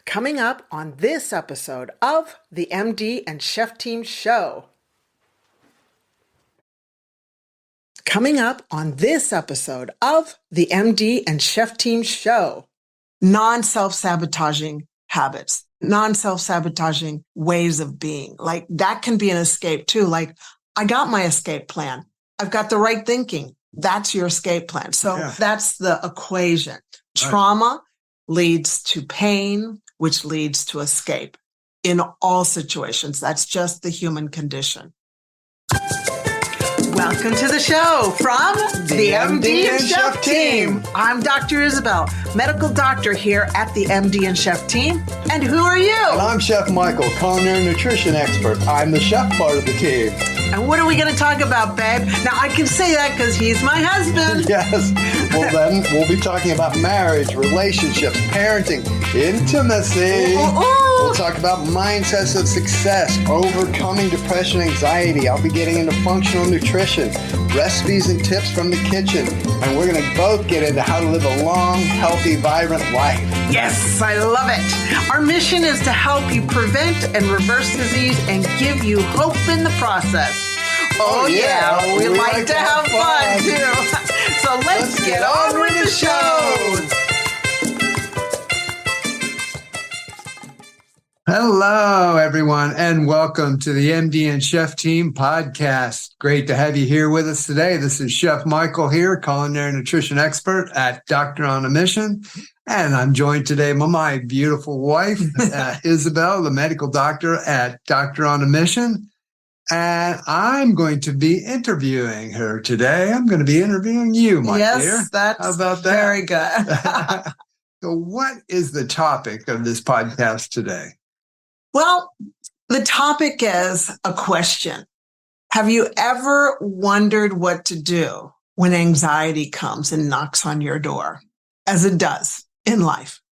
Coming up on this episode of the MD and Chef Team Show. Coming up on this episode of the MD and Chef Team Show. Non-self-sabotaging habits, non-self-sabotaging ways of being. Like that can be an escape too. Like I got my escape plan. I've got the right thinking. That's your escape plan. So that's the equation. Trauma leads to pain, which leads to escape in all situations. That's just the human condition. Welcome to the show from the MD and Chef Team. I'm Dr. Isabel, medical doctor here at the MD and Chef Team. And who are you? And I'm Chef Michael, culinary nutrition expert. I'm the chef part of the team. And what are we going to talk about, babe? Now, I can say that because he's my husband. Yes. Well, then we'll be talking about marriage, relationships, parenting, intimacy. We'll talk about mindsets of success, overcoming depression, anxiety. I'll be getting into functional nutrition, recipes and tips from the kitchen. And we're going to both get into how to live a long, healthy, vibrant life. Yes, I love it. Our mission is to help you prevent and reverse disease and give you hope in the process. Oh yeah, we like to have fun too. So let's get on with the show. Hello, everyone, and welcome to the MD and Chef Team podcast. Great to have you here with us today. This is Chef Michael here, culinary nutrition expert at Doctor on a Mission. And I'm joined today by my beautiful wife, Isabel, the medical doctor at Doctor on a Mission. And I'm going to be interviewing her today. I'm going to be interviewing you, my dear. Yes, that's How about that? Very good. So what is the topic of this podcast today? Well, the topic is a question. Have you ever wondered what to do when anxiety comes and knocks on your door, as it does in life?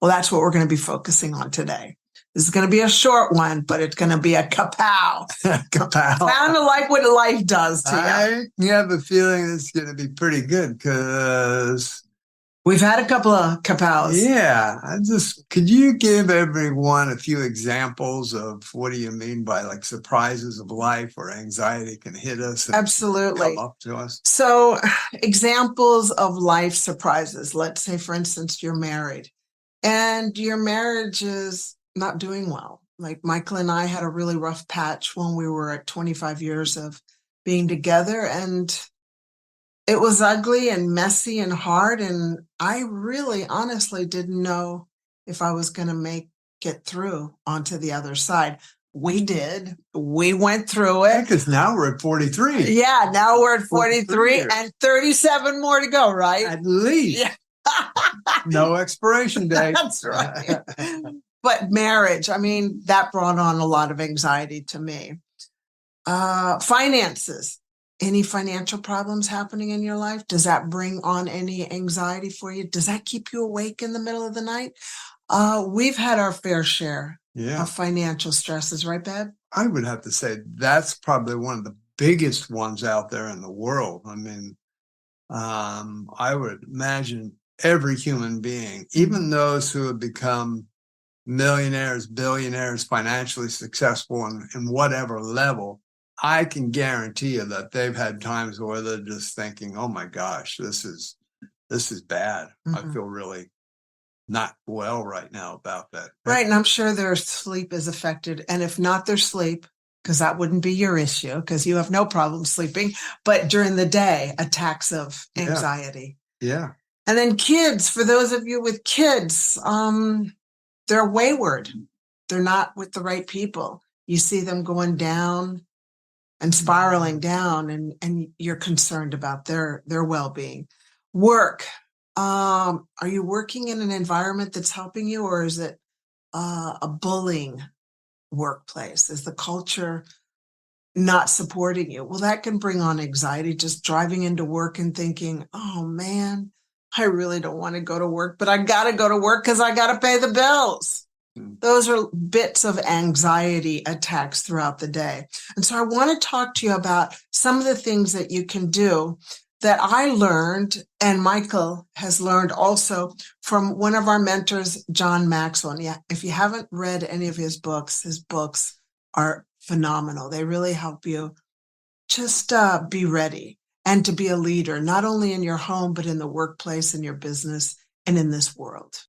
Well, that's what we're going to be focusing on today. This is going to be a short one, but it's going to be a kapow. Kapow. Kind of like what life does to you. I have a feeling it's going to be pretty good because we've had a couple of kapows. Yeah. Could you give everyone a few examples of what do you mean by like surprises of life or anxiety can hit us? And Absolutely. Come up to us. So examples of life surprises. Let's say, for instance, you're married and your marriage is not doing well. Like Michael and I had a really rough patch when we were at 25 years of being together, and it was ugly and messy and hard. And I really honestly didn't know if I was going to make it through onto the other side. We did. We went through it. Because now we're at 43. Yeah, now we're at 43 and 37 more to go, right? At least. Yeah. No expiration date. That's right. But marriage, I mean, that brought on a lot of anxiety to me. Finances. Any financial problems happening in your life? Does that bring on any anxiety for you? Does that keep you awake in the middle of the night? We've had our fair share of financial stresses, right, Babe? I would have to say that's probably one of the biggest ones out there in the world. I mean, I would imagine every human being, even those who have become millionaires, billionaires, financially successful in whatever level, I can guarantee you that they've had times where they're just thinking, oh my gosh, this is bad. Mm-hmm. I feel really not well right now about that. Right. And I'm sure their sleep is affected. And if not their sleep, because that wouldn't be your issue because you have no problem sleeping, but during the day, attacks of anxiety. Yeah. And then kids, for those of you with kids, they're wayward. They're not with the right people. You see them going down and spiraling down, and you're concerned about their well-being. Work. Are you working in an environment that's helping you, or is it a bullying workplace? Is the culture not supporting you? Well, that can bring on anxiety, just driving into work and thinking, oh man, I really don't want to go to work, but I got to go to work because I got to pay the bills. Those are bits of anxiety attacks throughout the day. And so I want to talk to you about some of the things that you can do that I learned, and Michael has learned also from one of our mentors, John Maxwell. And yeah, if you haven't read any of his books are phenomenal. They really help you just be ready and to be a leader, not only in your home, but in the workplace, in your business, and in this world.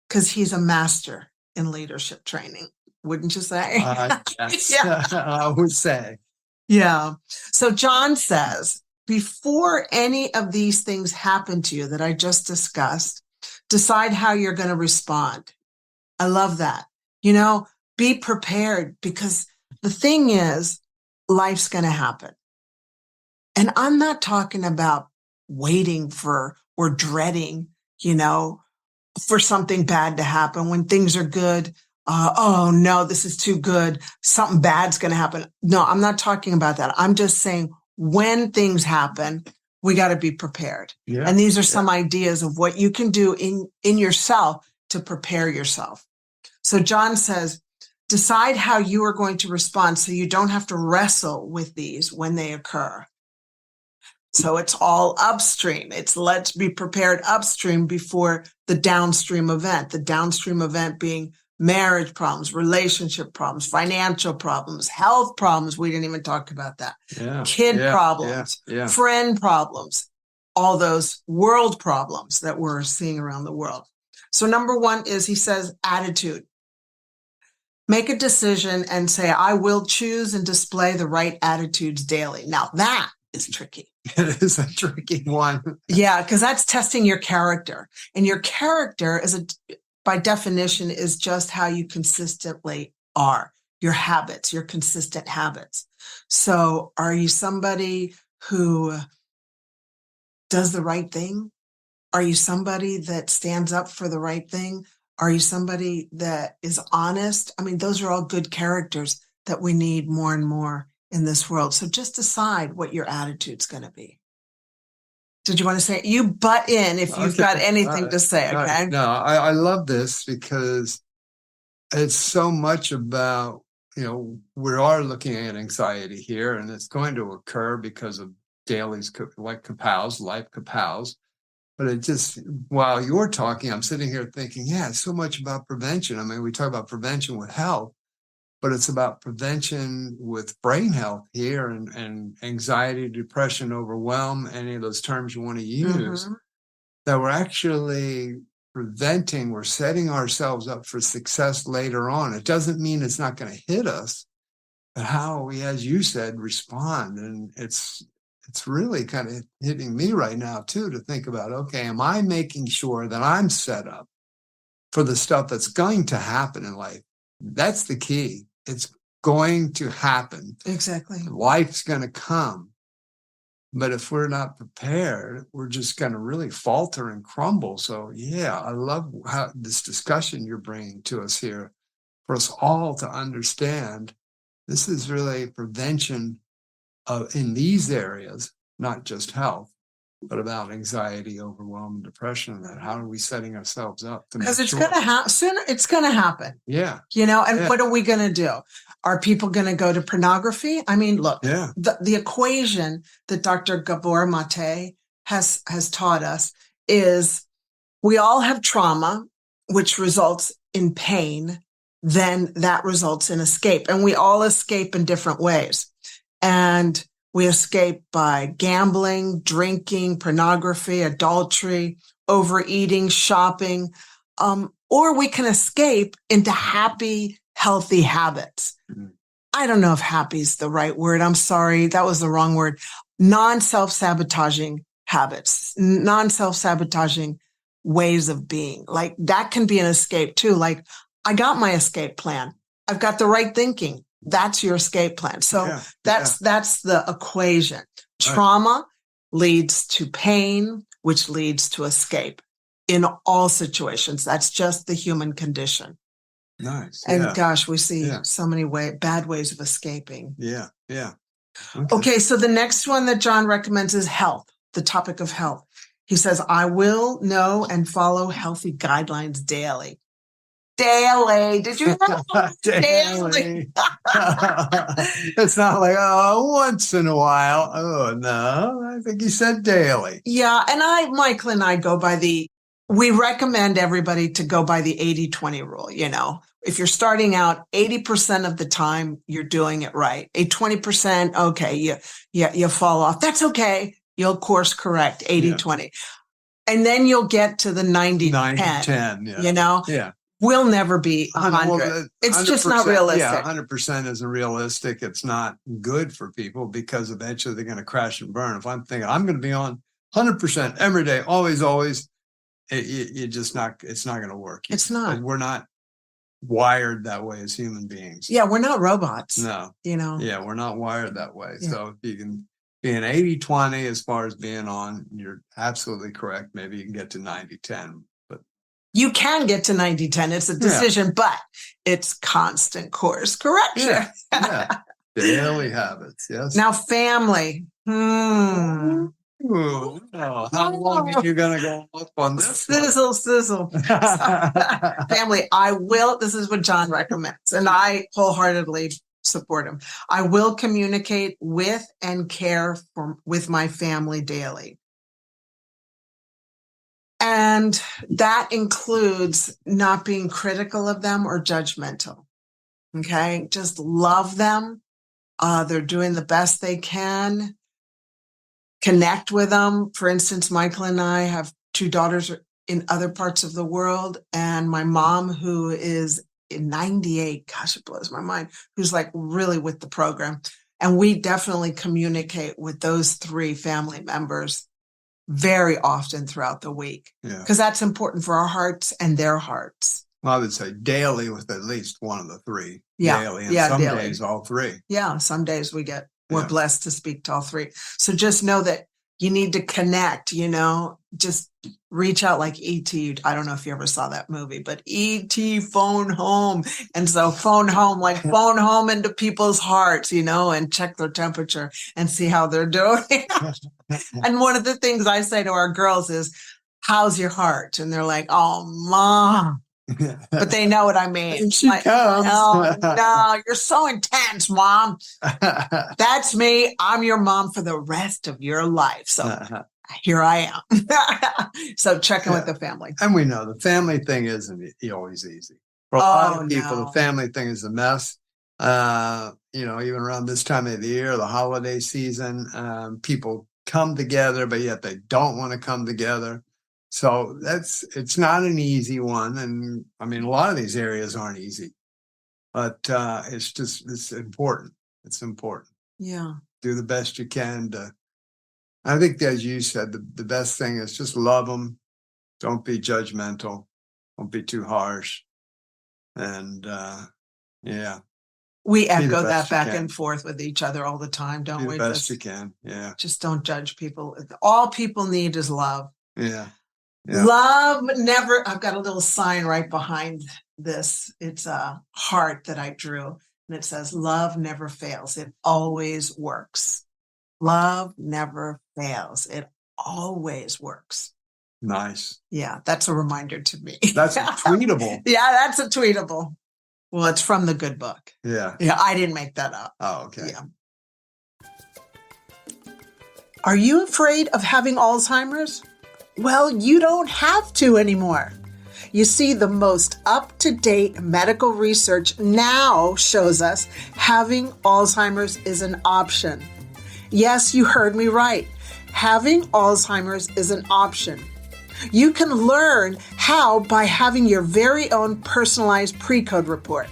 Because he's a master in leadership training, wouldn't you say? Yes, Yeah. I would say. Yeah. So John says, before any of these things happen to you that I just discussed, decide how you're going to respond. I love that. Be prepared, because the thing is, life's going to happen. And I'm not talking about waiting for or dreading, for something bad to happen when things are good. Oh no, this is too good. Something bad's going to happen. No, I'm not talking about that. I'm just saying when things happen, we got to be prepared. Yeah. And these are some ideas of what you can do in yourself to prepare yourself. So John says, decide how you are going to respond so you don't have to wrestle with these when they occur. So it's all upstream. It's let's be prepared upstream before the downstream event. The downstream event being marriage problems, relationship problems, financial problems, health problems. We didn't even talk about that. Kid problems, friend problems, all those world problems that we're seeing around the world. So number one is, he says, attitude. Make a decision and say, I will choose and display the right attitudes daily. Now that is tricky. It is a tricky one. Yeah, because that's testing your character. And your character by definition, is just how you consistently are, your habits, your consistent habits. So are you somebody who does the right thing? Are you somebody that stands up for the right thing? Are you somebody that is honest? I mean, those are all good characters that we need more and more in this world. So just decide what your attitude's going to be. Did you want to say? You butt in if you've got anything to say, okay? No, I love this because it's so much about, we are looking at anxiety here, and it's going to occur because of dailies like kapows, life kapows. But it just, while you're talking, I'm sitting here thinking, it's so much about prevention. I mean, we talk about prevention with health, but it's about prevention with brain health here, and anxiety, depression, overwhelm, any of those terms you want to use, that we're actually preventing, we're setting ourselves up for success later on. It doesn't mean it's not going to hit us, but how we, as you said, respond. And it's really kind of hitting me right now too, to think about, okay, am I making sure that I'm set up for the stuff that's going to happen in life? That's the key. It's going to happen. Exactly. Life's going to come. But if we're not prepared, we're just going to really falter and crumble. So I love how this discussion you're bringing to us here, for us all to understand this is really prevention in these areas, not just health, but about anxiety, overwhelm, and depression. And how are we setting ourselves up to? Because it's going to happen sooner. It's going to happen. Yeah. What are we going to do? Are people going to go to pornography? I mean, look, the equation that Dr. Gabor Mate has taught us is we all have trauma, which results in pain. Then that results in escape. And we all escape in different ways. And we escape by gambling, drinking, pornography, adultery, overeating, shopping, or we can escape into happy, healthy habits. I don't know if happy is the right word. I'm sorry. That was the wrong word. Non-self-sabotaging habits, non-self-sabotaging ways of being. Like that can be an escape too. Like I got my escape plan. I've got the right thinking. That's your escape plan. So that's the equation. Trauma leads to pain, which leads to escape in all situations. That's just the human condition. Nice. And gosh, we see so many bad ways of escaping. Yeah. Okay, so the next one that John recommends is health, the topic of health. He says, I will know and follow healthy guidelines daily. daily. Did you know? Daily. It's not like, oh, once in a while. Oh, no, I think he said daily. Yeah. And Michael and I we recommend everybody to go by the 80-20 rule. If you're starting out 80% of the time, you're doing it right. 20%, okay, you fall off. That's okay. You'll course correct 80-20. And then you'll get to the 90-10. 90-10, yeah. Yeah. We'll never be 100. It's just not realistic. Yeah, 100% isn't realistic. It's not good for people because eventually they're going to crash and burn. If I'm thinking I'm going to be on 100% every day, always, it's not going to work. It's not. We're not wired that way as human beings. Yeah, we're not robots. No. Yeah, we're not wired that way. Yeah. So if you can be an 80-20 as far as being on, you're absolutely correct. Maybe you can get to 90-10. But you can get to 90-10. It's a decision, but it's constant course correction. Yeah. Daily habits. Yes. Now, family. Ooh, how long are you going to go up on this? Sizzle. Family, this is what John recommends, and I wholeheartedly support him. I will communicate with and care with my family daily. And that includes not being critical of them or judgmental. Okay? Just love them. They're doing the best they can. Connect with them. For instance, Michael and I have 2 daughters in other parts of the world, and my mom, who is in 98, gosh, it blows my mind, who's like really with the program. And we definitely communicate with those 3 family members very often throughout the week, because that's important for our hearts and their hearts. Well, I would say daily with at least one of the 3. Yeah. Daily. And some daily. days, all 3. Yeah. Some days we're blessed to speak to all 3. So just know that you need to connect, just reach out like E.T. I don't know if you ever saw that movie, but E.T. phone home. And so phone home into people's hearts, and check their temperature and see how they're doing. And one of the things I say to our girls is, how's your heart? And they're like, oh, Mom. But they know what I mean. She comes. No, you're so intense, Mom. That's me. I'm your mom for the rest of your life. So here I am. So check in with the family. And we know the family thing isn't always easy. For a lot of people, the family thing is a mess. Even around this time of the year, the holiday season, people come together, but yet they don't want to come together. So it's not an easy one. And I mean, a lot of these areas aren't easy, but it's important. It's important. Yeah. Do the best you can I think, as you said, the best thing is just love them. Don't be judgmental. Don't be too harsh. And we echo that back and forth with each other all the time, don't we? Do the best you can. Yeah. Just don't judge people. All people need is love. Yeah. Love never, I've got a little sign right behind this. It's a heart that I drew, and it says, love never fails. It always works. Love never fails. It always works. Nice. Yeah, that's a reminder to me. That's a tweetable. Yeah, that's a tweetable. Well, it's from the good book. Yeah. Yeah, I didn't make that up. Oh, okay. Yeah. Are you afraid of having Alzheimer's? Well, you don't have to anymore. You see, the most up-to-date medical research now shows us having Alzheimer's is an option. Yes, you heard me right. Having Alzheimer's is an option. You can learn how by having your very own personalized pre-code report.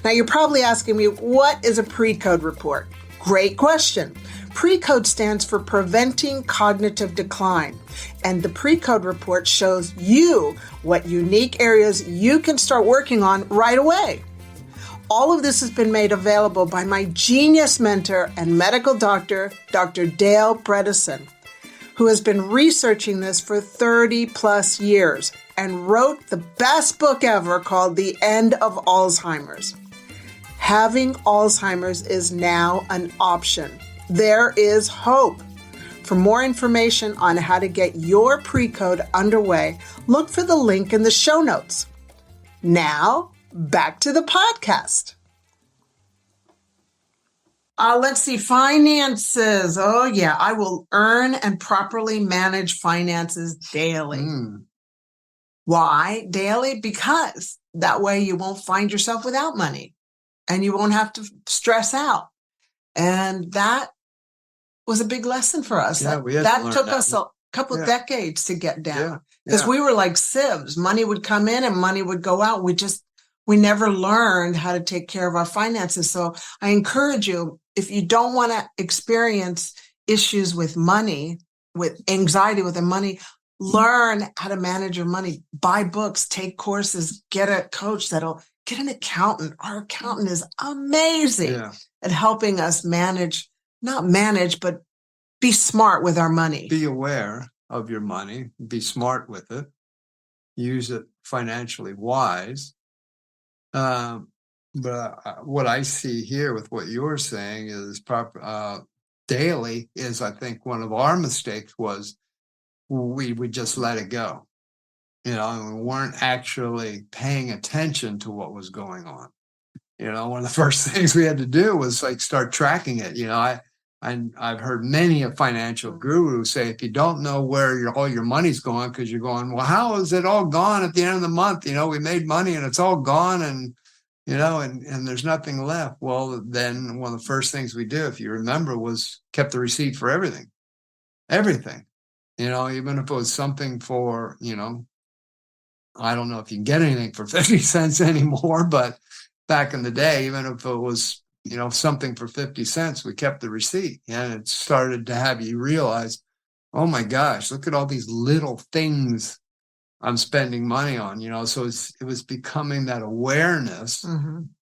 Now, you're probably asking me, what is a pre-code report? Great question. Pre-code stands for Preventing Cognitive Decline, and the pre-code report shows you what unique areas you can start working on right away. All of this has been made available by my genius mentor and medical doctor, Dr. Dale Bredesen, who has been researching this for 30 plus years and wrote the best book ever called The End of Alzheimer's. Having Alzheimer's is now an option. There is hope. For more information on how to get your pre-code underway, look for the link in the show notes. Now, back to the podcast. Let's see, finances. Oh, yeah. I will earn and properly manage finances daily. Why daily? Because that way you won't find yourself without money and you won't have to stress out. And that was a big lesson for us. Yeah, that took us a couple decades to get down because we were like sieves. Money would come in and money would go out. We never learned how to take care of our finances. So I encourage you, if you don't want to experience issues with money, with anxiety with the money, learn how to manage your money. Buy books, take courses, get a coach get an accountant. Our accountant is amazing at helping us not manage, but be smart with our money. Be aware of your money, be smart with it, use it financially wise. But what I see here with what you're saying is daily is, I think one of our mistakes was we would just let it go. And we weren't actually paying attention to what was going on. One of the first things we had to do was start tracking it. I've heard many a financial guru say, if you don't know where all your money's going, because you're going, well, how is it all gone at the end of the month? We made money and it's all gone and there's nothing left. Well, then one of the first things we do, if you remember, was kept the receipt for everything. Even if it was something for, I don't know if you can get anything for 50 cents anymore, but back in the day, even if it was, something for 50 cents, we kept the receipt. And it started to have you realize, oh my gosh, look at all these little things I'm spending money on, so it was becoming that awareness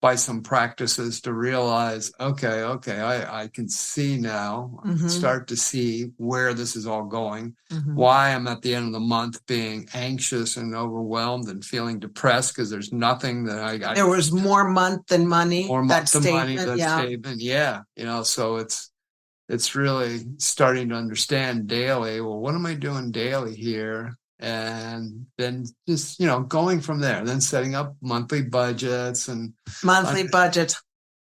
by some practices to realize, okay, I can see now, start to see where this is all going, why I'm at the end of the month being anxious and overwhelmed and feeling depressed because there's nothing that there was more month than money. More month than money, that statement. Yeah. So it's really starting to understand daily, well, what am I doing daily here? And then just, going from there, then setting up monthly budgets and budgets.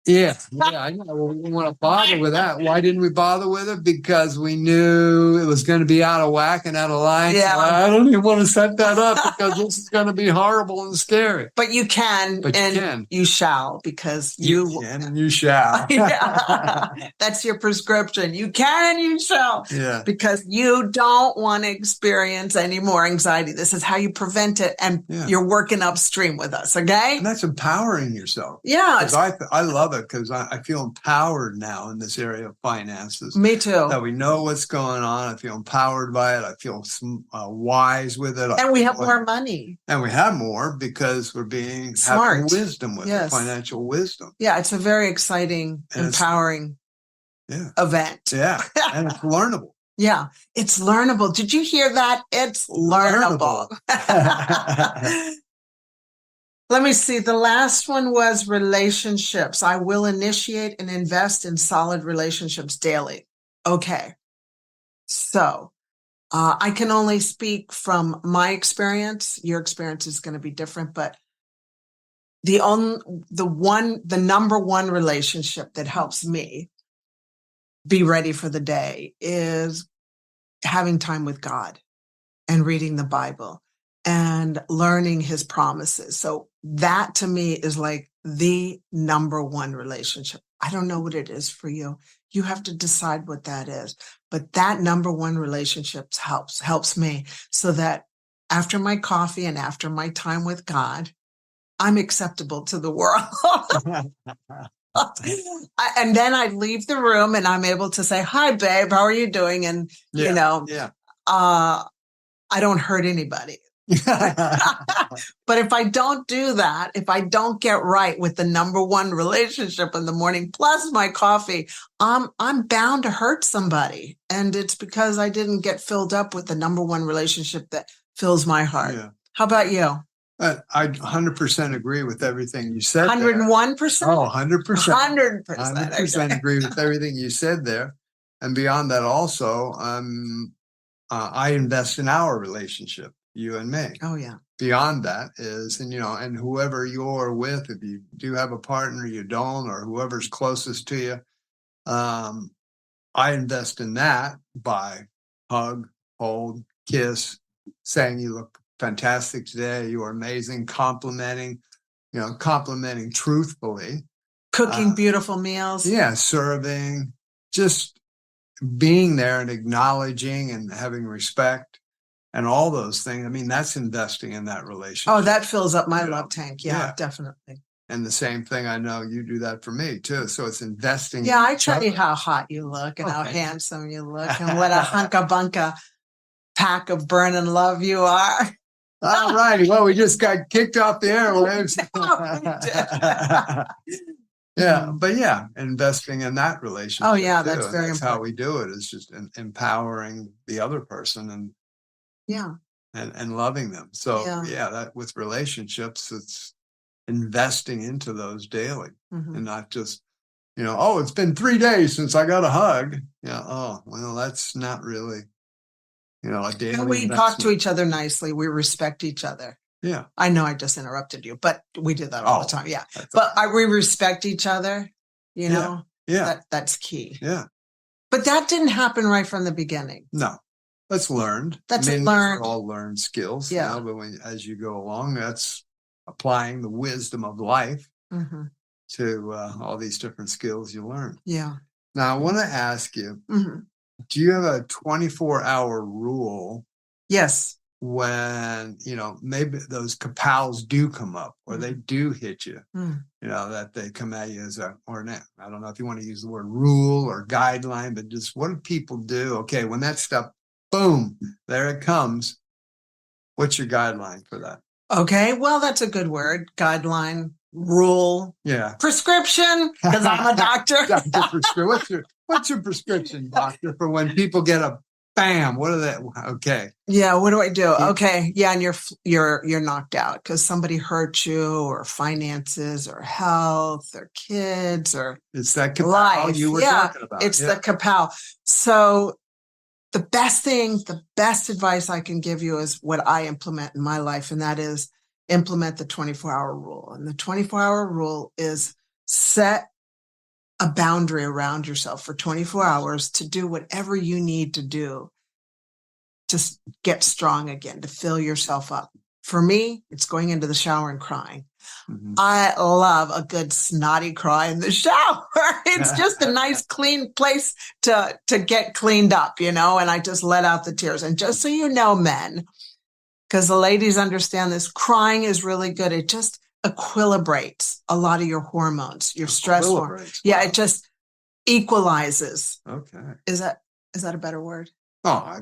Yeah, I know. Well, we didn't want to bother with that. Why didn't we bother with it? Because we knew it was going to be out of whack and out of line. Yeah. So I don't even want to set that up because this is going to be horrible and scary. But you can, you shall, because you can and you shall. That's your prescription. You can and you shall. Yeah. Because you don't want to experience any more anxiety. This is how you prevent it, and you're working upstream with us. Okay. And that's empowering yourself. Yeah. I love it because I feel empowered now in this area of finances. Me too. That we know what's going on. I feel empowered by it. I feel wise with it. And we have more money. And we have more because we're being smart. Having wisdom with it, financial wisdom. Yeah, it's a very exciting, empowering event. Yeah, and it's learnable. Yeah, it's learnable. Did you hear that? It's learnable. Let me see. The last one was relationships. I will initiate and invest in solid relationships daily. Okay. So I can only speak from my experience. Your experience is going to be different, but the number one relationship that helps me be ready for the day is having time with God and reading the Bible and learning his promises. So that to me is like the number one relationship. I don't know what it is for you. You have to decide what that is. But that number one relationship helps me so that after my coffee and after my time with God, I'm acceptable to the world. And then I leave the room and I'm able to say, hi, babe, how are you doing? And, I don't hurt anybody. But if I don't do that, if I don't get right with the number one relationship in the morning, plus my coffee, I'm bound to hurt somebody. And it's because I didn't get filled up with the number one relationship that fills my heart. Yeah. How about you? I 100% agree with everything you said. 101%? Oh, 100%. 100%. 100% agree with everything you said there. And beyond that also, I invest in our relationship, you and me. Oh, yeah. beyond that is, and whoever you're with, if you do have a partner, you don't, or whoever's closest to you, I invest in that by hug, hold, kiss, saying you look fantastic today, you are amazing, complimenting truthfully. Cooking beautiful meals. Yeah, serving, just being there and acknowledging and having respect and all those things. I mean, that's investing in that relationship. Oh, that fills up my love tank. Yeah, definitely. And the same thing, I know you do that for me too. So it's investing. Yeah, I tell you how hot you look and how handsome you look and what a hunka bunka pack of burning love you are. All righty. Well, we just got kicked off the airwaves. Yeah, but investing in that relationship. Oh yeah, that's very that's important. how we do it. Is just empowering the other person and loving them. So that with relationships, it's investing into those daily and not just it's been 3 days since I got a hug. Oh well, that's not really a daily. And we talk to each other nicely. We respect each other. Yeah. I know I just interrupted you, but we do that all the time. Yeah. But we respect each other, that's key. Yeah. But that didn't happen right from the beginning. No. That's learned. Learned. They're all learned skills. Yeah. But as you go along, that's applying the wisdom of life to all these different skills you learn. Yeah. Now, I want to ask you, do you have a 24-hour rule? Yes. When, maybe those kapals do come up or they do hit you, that they come at you I don't know if you want to use the word rule or guideline, but just what do people do? Okay, when that stuff, boom, there it comes. What's your guideline for that? Okay, well, that's a good word. Guideline, rule, prescription, because I'm a doctor. What's your prescription, doctor, for when people get a bam? What are they? Okay. Yeah. What do I do? Okay. Yeah. And you're knocked out because somebody hurt you, or finances, or health, or kids, or it's that kapal life. You were talking about. It's the kapal. So the best advice I can give you is what I implement in my life, and that is implement the 24-hour rule. And the 24-hour rule is set a boundary around yourself for 24 hours to do whatever you need to do to get strong again, to fill yourself up. For me, it's going into the shower and crying. I love a good snotty cry in the shower. It's just a nice, clean place to get cleaned up, and I just let out the tears. And just so you know, men, because the ladies understand this, crying is really good. It just equilibrates a lot of your hormones, your stress hormones. Yeah, it just equalizes. Okay. Is that a better word? Oh,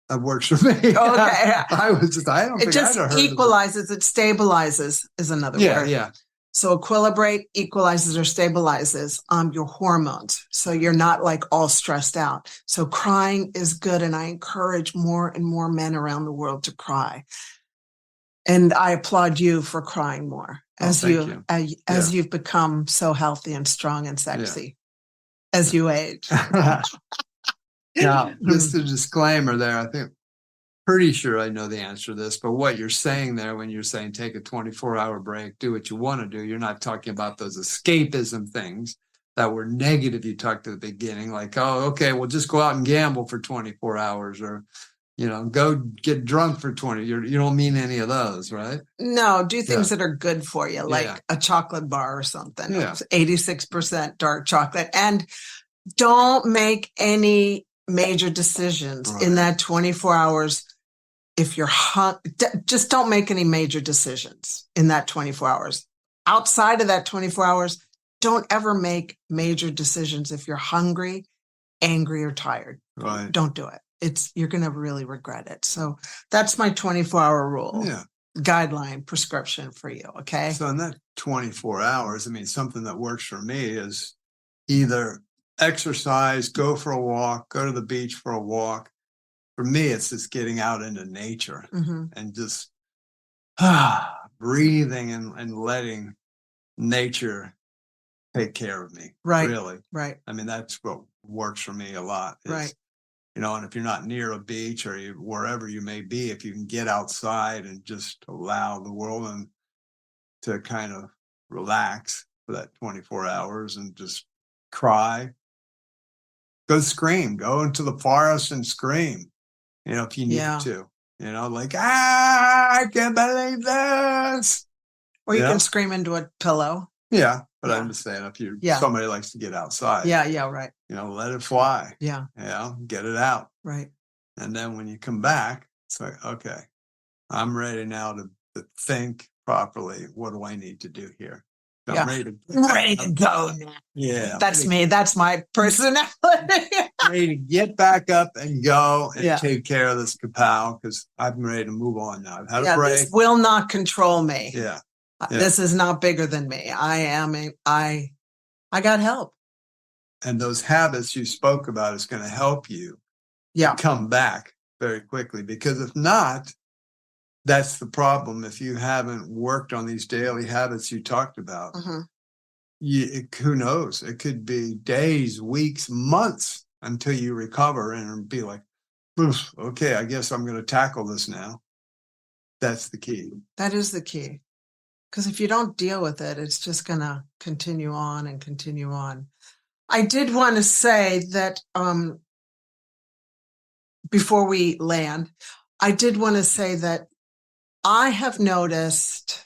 that works for me. Okay. It just equalizes, it stabilizes is another word. Yeah. So equilibrate, equalizes, or stabilizes your hormones. So you're not like all stressed out. So crying is good. And I encourage more and more men around the world to cry. And I applaud you for crying more as you've become so healthy and strong and sexy as you age. Now, just a disclaimer there. I think pretty sure I know the answer to this, but what you're saying there when you're saying take a 24-hour break, do what you want to do, you're not talking about those escapism things that were negative you talked at the beginning, like, oh, okay, well, just go out and gamble for 24 hours or go get drunk for 20. You don't mean any of those, right? No, do things that are good for you, like a chocolate bar or something. 86% dark chocolate. And don't make any major decisions in that 24 hours. If you're just don't make any major decisions in that 24 hours. Outside of that 24 hours, don't ever make major decisions if you're hungry, angry, or tired. Right. Don't do it. You're going to really regret it. So that's my 24-hour rule. Yeah. Guideline, prescription for you. Okay. So in that 24 hours, something that works for me is either exercise, go for a walk, go to the beach for a walk. For me, it's just getting out into nature and just breathing and letting nature take care of me. Right. Really. Right. That's what works for me a lot. Right. And if you're not near a beach or wherever you may be, if you can get outside and just allow the world to kind of relax for that 24 hours and just cry, go scream, go into the forest and scream, if you need to, like, I can't believe this. Or you can scream into a pillow. Yeah. But I'm just saying, if somebody likes to get outside. Yeah, right. Let it fly. Yeah. Get it out. Right. And then when you come back, it's like, okay, I'm ready now to think properly. What do I need to do here? I'm ready to go now. Yeah. That's me. That's my personality. Ready to get back up and go and take care of this kapow, because I'm ready to move on now. I've had a break. This will not control me. Yeah. This is not bigger than me. I got help. And those habits you spoke about is going to help you come back very quickly, because if not, that's the problem. If you haven't worked on these daily habits you talked about, who knows? It could be days, weeks, months until you recover and be like, okay, I guess I'm going to tackle this now. That's the key. That is the key. Because if you don't deal with it, it's just going to continue on and continue on. I did want to say that before we land, I did want to say that I have noticed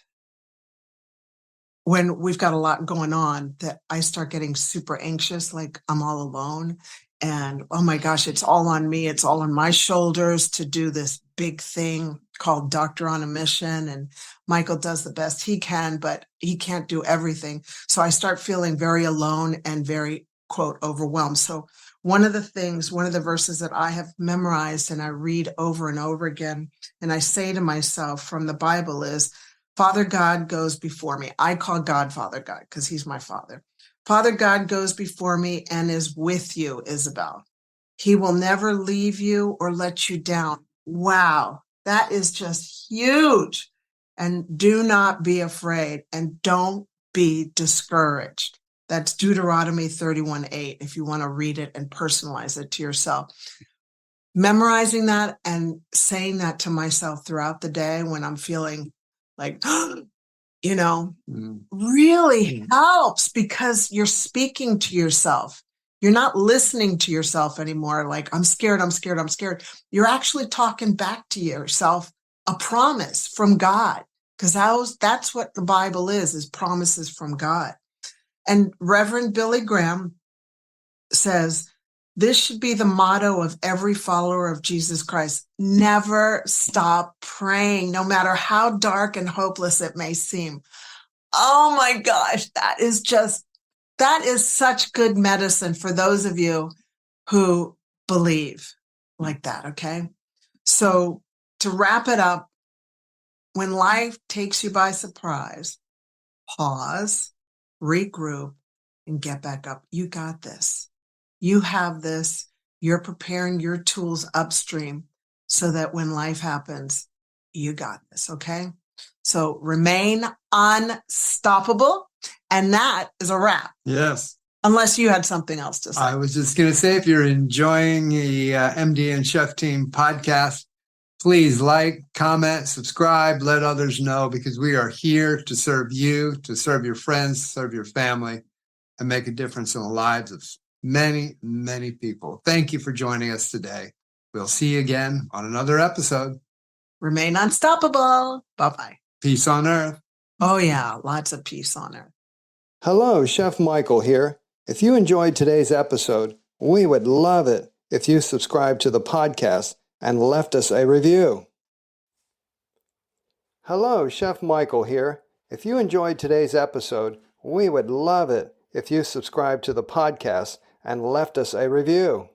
when we've got a lot going on that I start getting super anxious, like I'm all alone. And oh my gosh, it's all on me. It's all on my shoulders to do this big thing called Doctor on a Mission. And Michael does the best he can, but he can't do everything. So I start feeling very alone and very, quote, overwhelmed. So one of the verses that I have memorized and I read over and over again, and I say to myself from the Bible is, Father God goes before me. I call God Father God because he's my father. Father God goes before me and is with you, Isabel. He will never leave you or let you down. Wow, that is just huge. And do not be afraid and don't be discouraged. That's Deuteronomy 31:8, if you want to read it and personalize it to yourself. Memorizing that and saying that to myself throughout the day when I'm feeling like, really helps, because you're speaking to yourself. You're not listening to yourself anymore. Like, I'm scared, I'm scared, I'm scared. You're actually talking back to yourself a promise from God, because that's what the Bible is promises from God. And Reverend Billy Graham says, this should be the motto of every follower of Jesus Christ. Never stop praying, no matter how dark and hopeless it may seem. Oh my gosh, that is such good medicine for those of you who believe like that, okay? So to wrap it up, when life takes you by surprise, pause, regroup, and get back up. You got this. You have this. You're preparing your tools upstream so that when life happens, you got this, okay? So remain unstoppable. And that is a wrap. Yes. Unless you had something else to say. I was just going to say, if you're enjoying the MD and Chef Team podcast, please like, comment, subscribe, let others know, because we are here to serve you, to serve your friends, serve your family, and make a difference in the lives of many, many people. Thank you for joining us today. We'll see you again on another episode. Remain unstoppable. Bye-bye. Peace on earth. Oh, yeah. Lots of peace on earth. Hello, Chef Michael here. If you enjoyed today's episode, we would love it if you subscribed to the podcast and left us a review. Hello, Chef Michael here. If you enjoyed today's episode, we would love it if you subscribed to the podcast and left us a review.